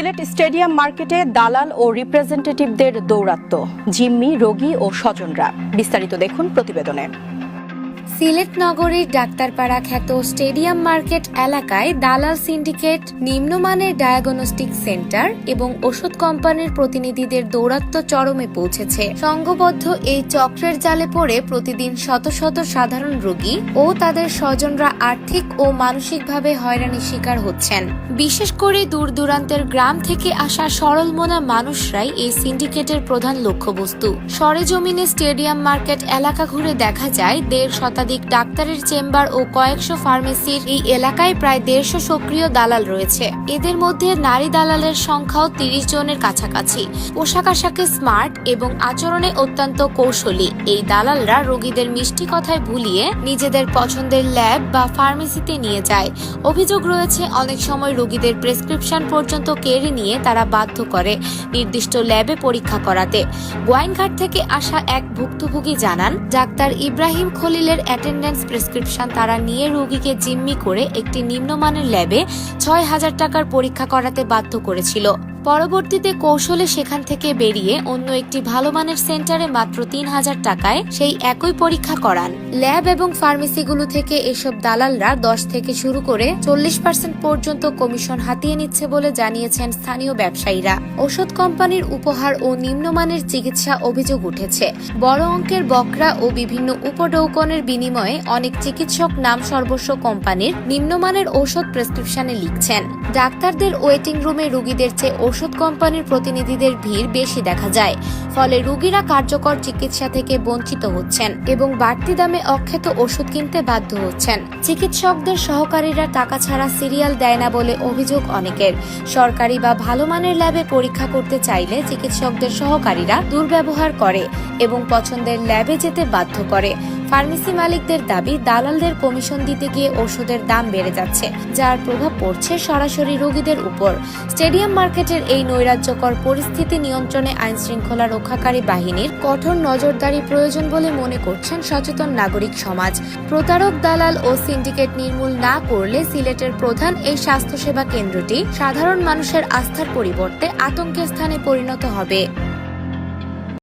Sylhet stadium মার্কেটে দালাল ও রিপ্রেজেন্টেটিভদের দৌরাত্ম্য, জিম্মি, রোগী ও স্বজনরা। বিস্তারিত দেখুন প্রতিবেদনে। সিলেট নগরীর ডাক্তারপাড়া খ্যাত স্টেডিয়াম মার্কেট এলাকায় দালাল সিন্ডিকেট, নিম্নমানের ডায়াগনস্টিক সেন্টার এবং ওষুধ কোম্পানির প্রতিনিধিদের দৌরাত্ম্য চরমে পৌঁছেছে। সংঘবদ্ধ এই চক্রের জালে পড়ে প্রতিদিন শত শত সাধারণ রোগী ও তাদের স্বজনরা আর্থিক ও মানসিকভাবে হয়রানির শিকার হচ্ছেন। বিশেষ করে দূর দূরান্তের গ্রাম থেকে আসা সরলমনা মানুষরাই এই সিন্ডিকেটের প্রধান লক্ষ্যবস্তু। সরেজমিনে স্টেডিয়াম মার্কেট এলাকা ঘুরে দেখা যায় 1.5 শতাধিক ডাক্তারের চেম্বার ও কয়েকশো ফার্মেসির এই এলাকায় প্রায় 150 সক্রিয় দালাল রয়েছে। এদের মধ্যে নারী দালালের সংখ্যাও 30 জনের কাছাকাছি। পোশাক আশাকে স্মার্ট এবং আচরণে অত্যন্ত কৌশলী এই দালালরা রোগীদের মিষ্টি কথায় ভুলিয়ে নিজেদের পছন্দের ল্যাব বা ফার্মেসিতে নিয়ে যায়। অভিযোগ রয়েছে অনেক সময় রোগীদের প্রেসক্রিপশন পর্যন্ত কেড়ে নিয়ে তারা বাধ্য করে নির্দিষ্ট ল্যাবে পরীক্ষা করাতে। গোয়াইনঘাট থেকে আসা এক ভুক্তভোগী জানান, ডাক্তার ইব্রাহিম খলিলের অ্যাটেন্ডেন্স প্রেসক্রিপশন তারা নিয়ে রোগীকে জিম্মি করে একটি নিম্নমানের ল্যাবে 6,000 টাকার পরীক্ষা করাতে বাধ্য করেছিল। পরবর্তীতে কৌশলে সেখান থেকে বেরিয়ে অন্য একটি ভালো মানের সেন্টারে মাত্র 3,000 টাকায় সেই একই পরীক্ষা করান। ল্যাব এবং ফার্মেসিগুলো থেকে এসব দালালরা 10 থেকে শুরু করে 40% পর্যন্ত কমিশন হাতিয়ে নিচ্ছে বলে জানিয়েছেন স্থানীয় ব্যবসায়ীরা। ওষুধ কোম্পানির উপহার ও নিম্নমানের চিকিৎসা অভিযোগ উঠেছে। বড় অঙ্কের বকরা ও বিভিন্ন উপঢৌকনের বিনিময়ে অনেক চিকিৎসক নাম সর্বস্ব কোম্পানির নিম্নমানের ঔষধ প্রেসক্রিপশনে লিখছেন। ডাক্তারদের ওয়েটিং রুমে রোগীদের চেয়ে ওষুধ কোম্পানির প্রতিনিধিদের ভিড় বেশি দেখা যায়। ফলে রোগীরা কার্যকর চিকিৎসা থেকে বঞ্চিত হচ্ছেন এবং বাড়তি দামে অখ্যাত ওষুধ কিনতে বাধ্য হচ্ছেন। চিকিৎসকদের সহকারীরা টাকা ছাড়া সিরিয়াল দেয় না বলে অভিযোগ অনেকের। সরকারি বা ভালো মানের ল্যাবে পরীক্ষা করতে চাইলে চিকিৎসকদের সহকারীরা দুর্ব্যবহার করে এবং পছন্দের ল্যাবে যেতে বাধ্য করে। ফার্মেসি মালিকদের দাবি, দালালদের কমিশন দিতে গিয়ে ওষুধের দাম বেড়ে যাচ্ছে, যার প্রভাব পড়ছে সরাসরি রোগীদের উপর। স্টেডিয়াম মার্কেটের এই নৈরাজ্যকর পরিস্থিতি নিয়ন্ত্রণে আইন শৃঙ্খলা রক্ষাকারী বাহিনীর কঠোর নজরদারি প্রয়োজন বলে মনে করছেন সচেতন নাগরিক সমাজ। প্রতারক, দালাল ও সিন্ডিকেট নির্মূল না করলে সিলেটের প্রধান এই স্বাস্থ্যসেবা কেন্দ্রটি সাধারণ মানুষের আস্থার পরিবর্তে আতঙ্কের স্থানে পরিণত হবে।